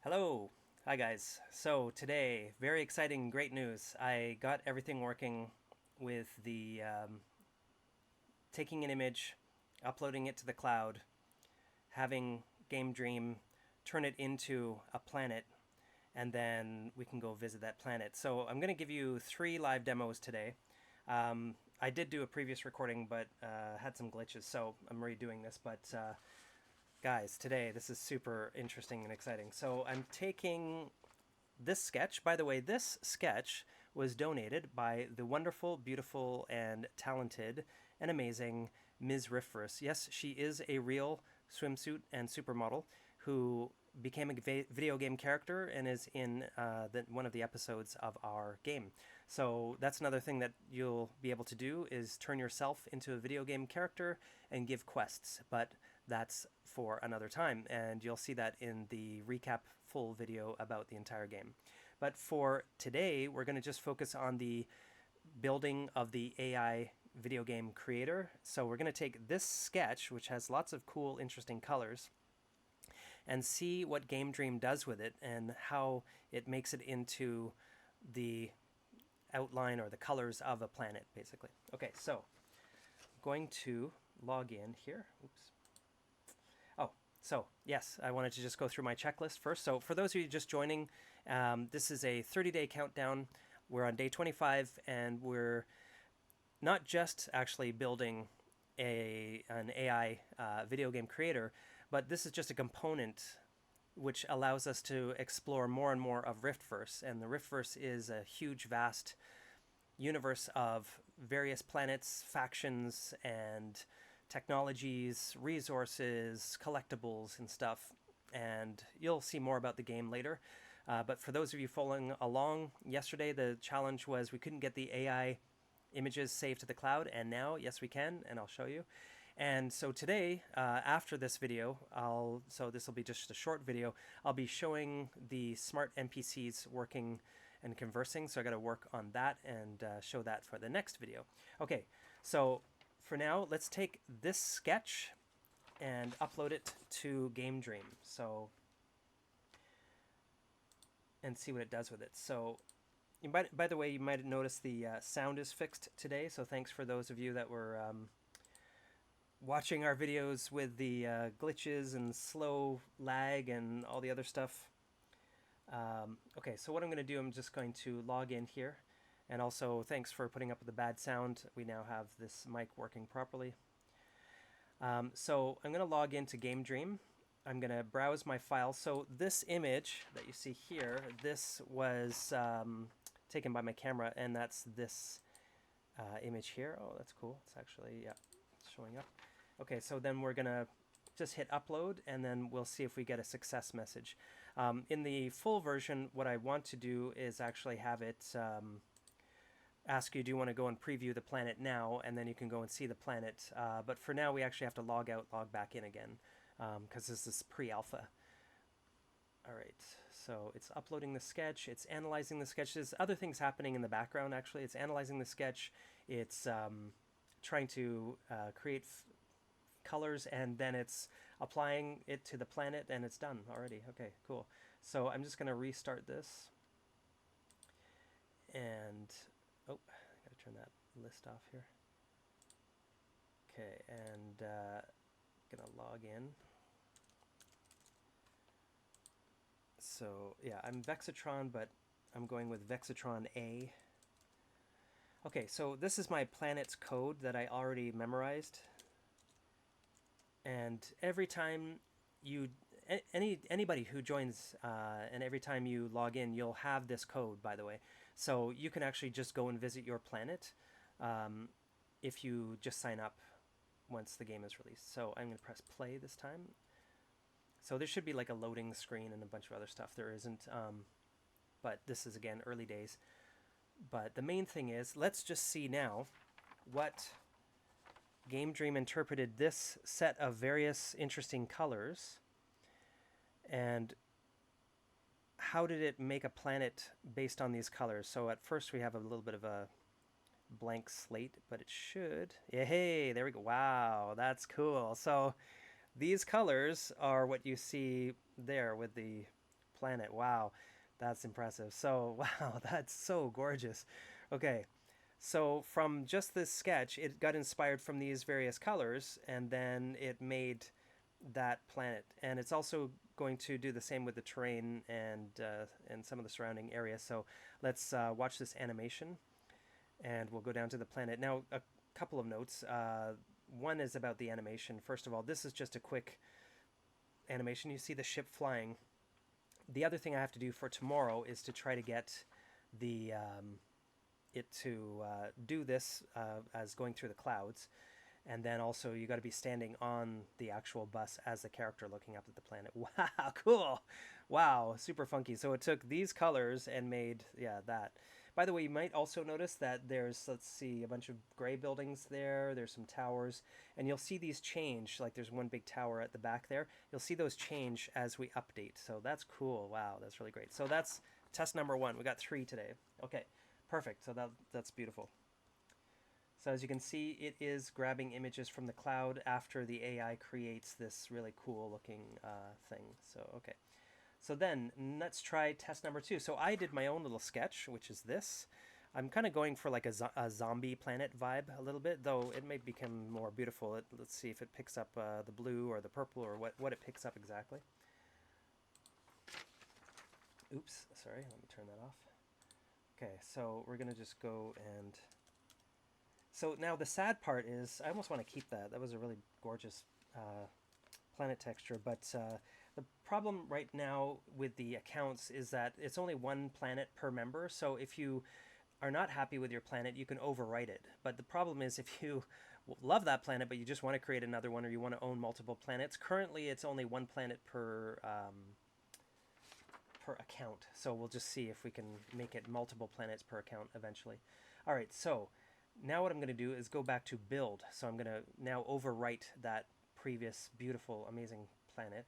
Hello. Hi guys. So today, very exciting, great news. I got everything working with the taking an image, uploading it to the cloud, having GameDream turn it into a planet, and then we can go visit that planet. So I'm going to give you 3 live demos today. I did do a previous recording, but had some glitches, so I'm redoing this. But guys, today this is super interesting and exciting. So I'm taking this sketch. By the way, this sketch was donated by the wonderful, beautiful, and talented and amazing Ms. RiftVerse. Yes, she is a real swimsuit and supermodel who became a video game character and is in one of the episodes of our game. So that's another thing that you'll be able to do is turn yourself into a video game character and give quests. But that's for another time, and you'll see that in the recap full video about the entire game. But for today, we're going to just focus on the building of the AI video game creator. So we're going to take this sketch, which has lots of cool, interesting colors, and see what GameDream does with it and how it makes it into the outline or the colors of a planet, basically. Okay, so I'm going to log in here. Oops. Oh, so yes, I wanted to just go through my checklist first. So for those of you just joining, this is a 30-day countdown. We're on day 25, and we're not just actually building an AI video game creator, but this is just a component which allows us to explore more and more of RiftVerse. And the RiftVerse is a huge, vast universe of various planets, factions, and technologies, resources, collectibles, and stuff. And you'll see more about the game later. But for those of you following along, yesterday the challenge was we couldn't get the AI images saved to the cloud, and now, yes, we can, and I'll show you. And so today, after this video, so this will be just a short video, I'll be showing the smart NPCs working and conversing. So I got to work on that and show that for the next video. Okay, so for now, let's take this sketch and upload it to GameDream. So, and see what it does with it. So, by the way, you might have noticed the sound is fixed today. So thanks for those of you that were watching our videos with the glitches and slow lag and all the other stuff. Okay, so what I'm going to do, I'm just going to log in here. And also, thanks for putting up with the bad sound. We now have this mic working properly. So I'm going to log into GameDream. I'm going to browse my files. So this image that you see here, this was taken by my camera, and that's this image here. Oh, that's cool. It's actually, yeah, it's showing up. Okay, so then we're going to just hit upload, and then we'll see if we get a success message. In the full version, what I want to do is actually have it ask you, do you want to go and preview the planet now, and then you can go and see the planet. But for now, we actually have to log out, log back in again, because this is pre-alpha. All right, so it's uploading the sketch, it's analyzing the sketch. There's other things happening in the background, actually. It's analyzing the sketch, it's trying to create colors, and then it's applying it to the planet, and it's done already. Okay, cool. So I'm just going to restart this. And, oh, I got to turn that list off here. Okay, and going to log in. So yeah, I'm Vexatron, but I'm going with Vexatron A. Okay, so this is my planet's code that I already memorized. And every time you, anybody who joins, and every time you log in, you'll have this code, by the way. So you can actually just go and visit your planet if you just sign up once the game is released. So I'm going to press play this time. So there should be like a loading screen and a bunch of other stuff. There isn't, but this is, again, early days. But the main thing is, let's just see now what GameDream interpreted this set of various interesting colors, and how did it make a planet based on these colors. So at first we have a little bit of a blank slate, but it should, yeah, hey, there we go. Wow, that's cool. So these colors are what you see there with the planet. Wow, that's impressive. So, wow, that's so gorgeous. Okay, so from just this sketch, it got inspired from these various colors, and then it made that planet. And it's also going to do the same with the terrain and some of the surrounding area. So let's watch this animation, and we'll go down to the planet. Now, a couple of notes. One is about the animation. First of all, this is just a quick animation. You see the ship flying. The other thing I have to do for tomorrow is to try to get the it to do this as going through the clouds, and then also you got to be standing on the actual bus as the character looking up at the planet. Wow, cool! Wow, super funky. So it took these colors and made that. By the way, you might also notice that there's, let's see, a bunch of gray buildings there. There's some towers, and you'll see these change. Like there's one big tower at the back there. You'll see those change as we update. So that's cool. Wow, that's really great. So that's test number 1. We got 3 today. Okay, perfect. So that's beautiful. So as you can see, it is grabbing images from the cloud after the AI creates this really cool looking thing. So, okay. So then let's try test number 2. So I did my own little sketch, which is this. I'm kind of going for like a zombie planet vibe a little bit, though it may become more beautiful. Let's see if it picks up the blue or the purple or what it picks up exactly. Oops, sorry, let me turn that off. Okay, so we're going to just go and... So now the sad part is, I almost want to keep that. That was a really gorgeous planet texture, but the problem right now with the accounts is that it's only 1 planet per member. So if you are not happy with your planet, you can overwrite it. But the problem is if you love that planet, but you just want to create another one, or you want to own multiple planets, currently it's only 1 planet per account. So we'll just see if we can make it multiple planets per account eventually. All right, so now what I'm going to do is go back to build. So I'm going to now overwrite that previous beautiful, amazing planet.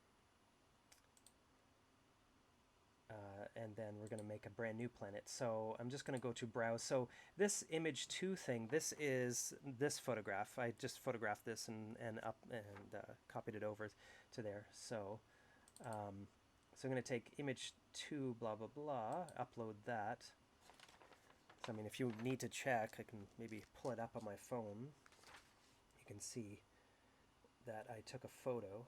And then we're going to make a brand new planet. So I'm just going to go to browse. So this image 2 thing, this is this photograph. I just photographed this and copied it over to there. So so I'm going to take image 2 blah blah blah, upload that. So I mean, if you need to check, I can maybe pull it up on my phone. You can see that I took a photo.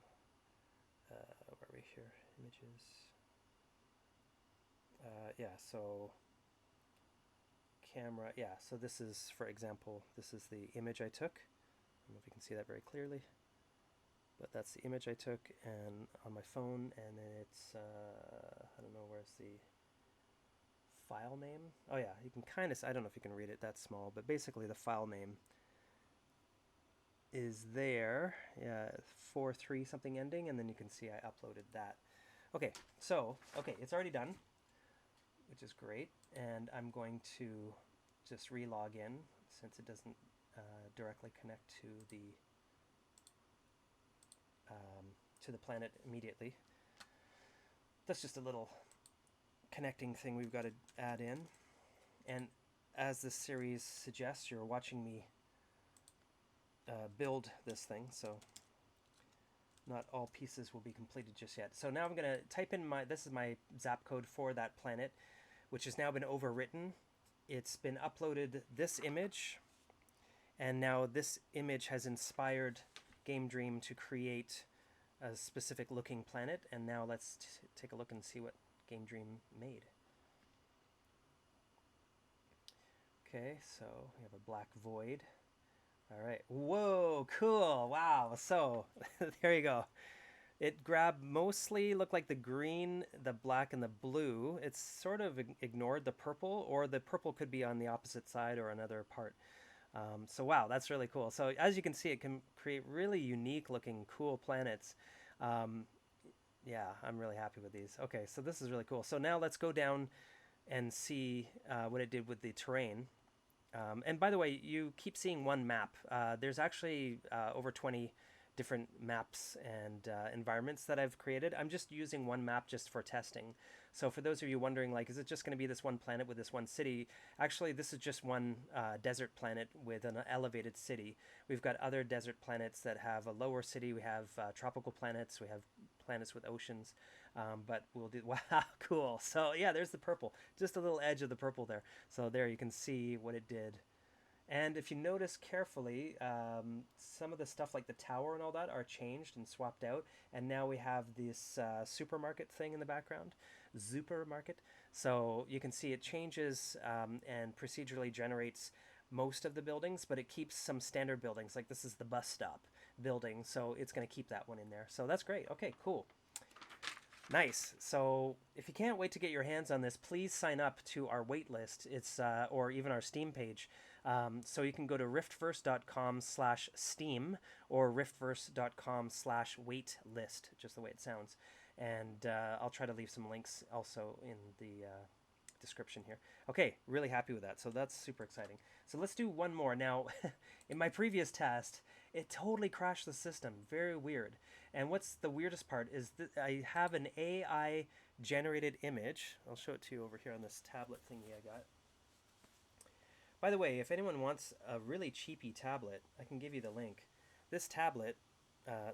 Where are we here? Images. Yeah, so camera, yeah, so this is, for example, this is the image I took. I don't know if you can see that very clearly, but that's the image I took and on my phone, and then it's, I don't know, where's the file name? Oh yeah, you can kind of, I don't know if you can read it that small, but basically the file name is there, yeah, 4.3 something ending, and then you can see I uploaded that. Okay, so, okay, it's already done, which is great, and I'm going to just re-log in since it doesn't directly connect to the planet immediately. That's just a little connecting thing we've got to add in, and as this series suggests, you're watching me build this thing, so not all pieces will be completed just yet. So now I'm going to type in this is my zap code for that planet, which has now been overwritten. It's been uploaded, this image, and now this image has inspired GameDream to create a specific looking planet, and now let's take a look and see what GameDream made. Okay, so we have a black void. All right, whoa, cool, wow, so there you go. It grabbed mostly, looked like the green, the black, and the blue. It's sort of ignored the purple, or the purple could be on the opposite side or another part. So wow, that's really cool. So as you can see, it can create really unique looking, cool planets. Yeah, I'm really happy with these. Okay, so this is really cool. So now let's go down and see what it did with the terrain. And by the way, you keep seeing 1 map. There's actually over 20 different maps and environments that I've created. I'm just using 1 map just for testing. So for those of you wondering, like, is it just going to be this 1 planet with this 1 city? Actually, this is just 1 desert planet with an elevated city. We've got other desert planets that have a lower city. We have tropical planets. We have planets with oceans. But we'll do, wow, cool. So yeah, there's the purple, just a little edge of the purple there. So there you can see what it did. And if you notice carefully, some of the stuff like the tower and all that are changed and swapped out. And now we have this supermarket thing in the background, supermarket. So you can see it changes and procedurally generates most of the buildings, but it keeps some standard buildings. Like this is the bus stop building, so it's going to keep that one in there. So that's great. Okay, cool. Nice. So if you can't wait to get your hands on this, please sign up to our wait list. It's or even our Steam page. So you can go to riftverse.com/steam or riftverse.com/waitlist, just the way it sounds. And I'll try to leave some links also in the description here. Okay, really happy with that. So that's super exciting. So let's do one more. Now, in my previous test, it totally crashed the system. Very weird. And what's the weirdest part is that I have an AI generated image. I'll show it to you over here on this tablet thingy I got. By the way, if anyone wants a really cheapy tablet, I can give you the link. This tablet,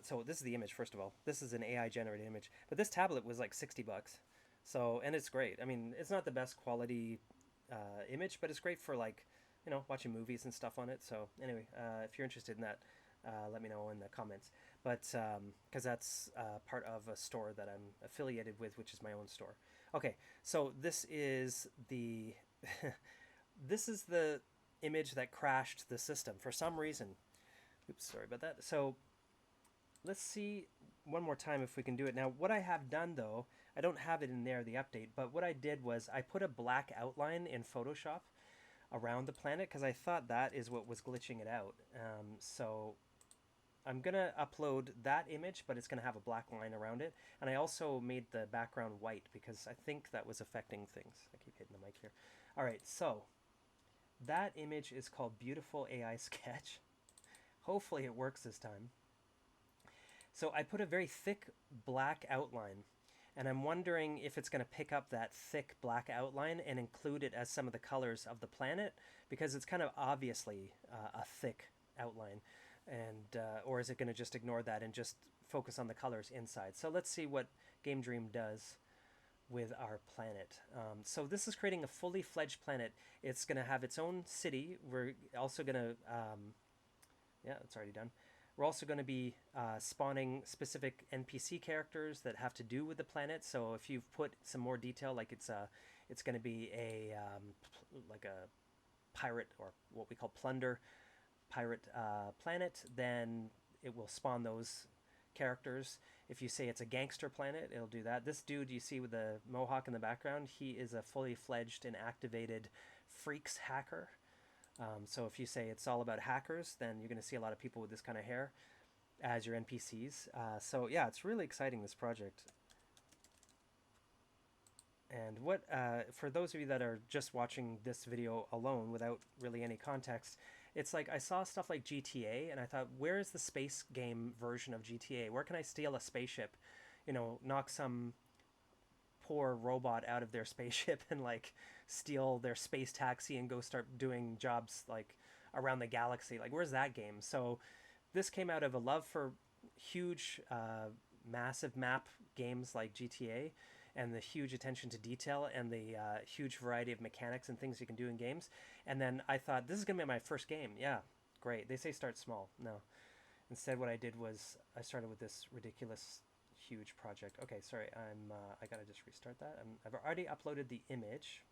so this is the image first of all. This is an AI generated image, but this tablet was like 60 bucks. So, and it's great. I mean, it's not the best quality image, but it's great for like, you know, watching movies and stuff on it. So anyway, if you're interested in that, let me know in the comments. But because that's part of a store that I'm affiliated with, which is my own store. Okay, so this is the this is the image that crashed the system for some reason. Oops, sorry about that. So let's see one more time if we can do it. Now, what I have done though, I don't have it in there, the update, but what I did was I put a black outline in Photoshop around the planet because I thought that is what was glitching it out. So I'm going to upload that image, but it's going to have a black line around it. And I also made the background white because I think that was affecting things. I keep hitting the mic here. All right, so that image is called Beautiful AI Sketch. Hopefully it works this time. So I put a very thick black outline, and I'm wondering if it's going to pick up that thick black outline and include it as some of the colors of the planet, because it's kind of obviously a thick outline. And or is it going to just ignore that and just focus on the colors inside? So let's see what GameDream does with our planet. So this is creating a fully fledged planet. It's going to have its own city. We're also going to, yeah, it's already done. We're also going to be spawning specific NPC characters that have to do with the planet. So if you've put some more detail, like it's going to be a like a pirate, or what we call plunder pirate planet, then it will spawn those characters. If you say it's a gangster planet, it'll do that. This dude you see with the mohawk in the background, he is a fully fledged and activated freaks hacker. So if you say it's all about hackers, then you're going to see a lot of people with this kind of hair as your NPCs. So yeah, it's really exciting, this project. And what for those of you that are just watching this video alone without really any context, it's like I saw stuff like GTA and I thought, where is the space game version of GTA? Where can I steal a spaceship, you know, knock some poor robot out of their spaceship and like steal their space taxi and go start doing jobs like around the galaxy? Like, where's that game? So this came out of a love for huge massive map games like GTA, and the huge attention to detail and the huge variety of mechanics and things you can do in games. And then I thought, this is gonna be my first game. Yeah, great. They say start small. No, instead what I did was I started with this ridiculous huge project. Okay, sorry, I gotta just restart that. I've already uploaded the image,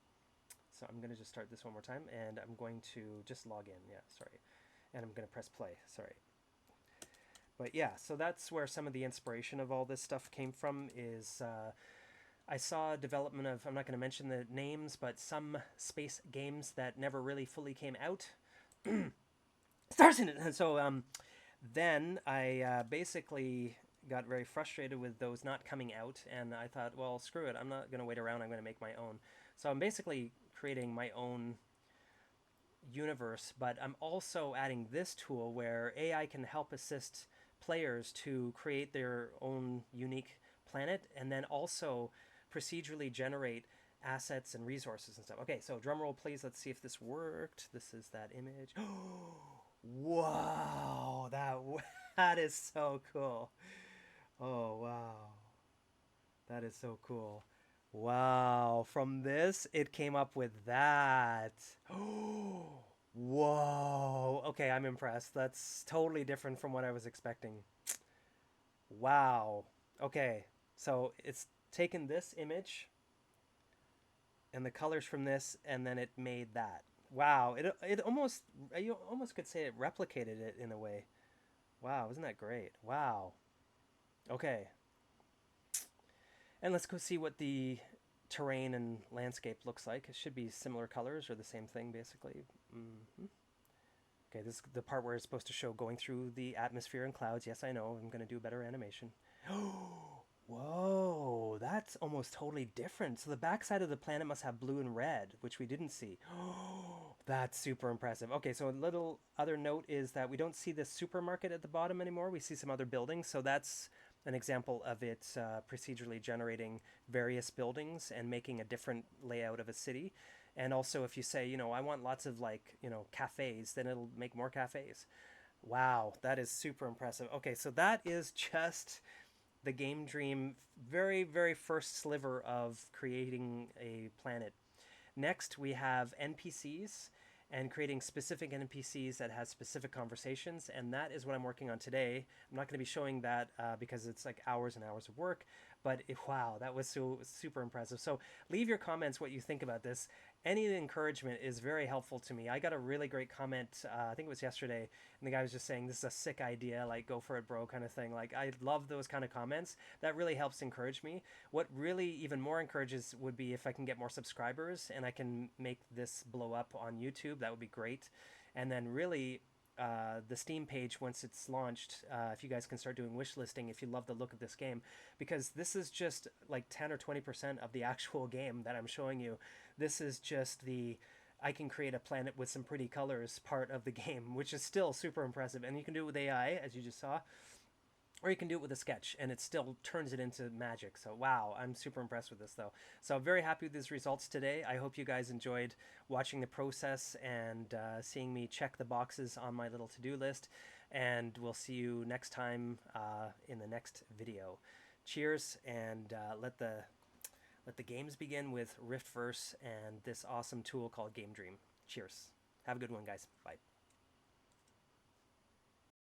so I'm gonna just start this one more time, and I'm going to just log in. Yeah, sorry, and I'm gonna press play. Sorry. But yeah, so that's where some of the inspiration of all this stuff came from. Is I saw development of, I'm not going to mention the names, but some space games that never really fully came out. Stars in it. And so then I basically got very frustrated with those not coming out, and I thought, well, screw it. I'm not going to wait around. I'm going to make my own. So I'm basically creating my own universe, but I'm also adding this tool where AI can help assist players to create their own unique planet, and then also procedurally generate assets and resources and stuff. Okay, so drum roll please. Let's see if this worked. This is that image. Wow, that is so cool. Oh wow. That is so cool. Wow. From this, it came up with that. Whoa. Okay, I'm impressed. That's totally different from what I was expecting. Wow. Okay. So it's taken this image and the colors from this, and then it made that. Wow. It almost, you almost could say it replicated it in a way. Wow, isn't that great? Wow. Okay. And let's go see what the terrain and landscape looks like. It should be similar colors or the same thing, basically. Okay, this is the part where it's supposed to show going through the atmosphere and clouds. Yes, I know. I'm going to do better animation. Whoa, that's almost totally different. So the backside of the planet must have blue and red, which we didn't see. That's super impressive. Okay, so a little other note is that we don't see the supermarket at the bottom anymore. We see some other buildings. So that's an example of it procedurally generating various buildings and making a different layout of a city. And also, if you say, I want lots of cafes, then it'll make more cafes. Wow, that is super impressive. Okay, so that is just the GameDream very, very first sliver of creating a planet. Next, we have NPCs and creating specific NPCs that has specific conversations, and that is what I'm working on today. I'm not going to be showing that because it's like hours and hours of work, but wow, that was so super impressive. So leave your comments what you think about this. Any encouragement is very helpful to me. I got a really great comment, I think it was yesterday, and the guy was just saying, this is a sick idea, like go for it, bro, kind of thing. Like, I love those kind of comments. That really helps encourage me. What really even more encourages would be if I can get more subscribers and I can make this blow up on YouTube. That would be great. And then really, the Steam page, once it's launched, if you guys can start doing wish listing if you love the look of this game, because this is just like 10 or 20% of the actual game that I'm showing you. This is just the I can create a planet with some pretty colors part of the game, which is still super impressive. And you can do it with AI, as you just saw, or you can do it with a sketch and it still turns it into magic. So wow, I'm super impressed with this though. So I'm very happy with these results today. I hope you guys enjoyed watching the process and seeing me check the boxes on my little to-do list. And we'll see you next time in the next video. Cheers, and let the games begin with RiftVerse and this awesome tool called GameDream. Cheers. Have a good one, guys. Bye.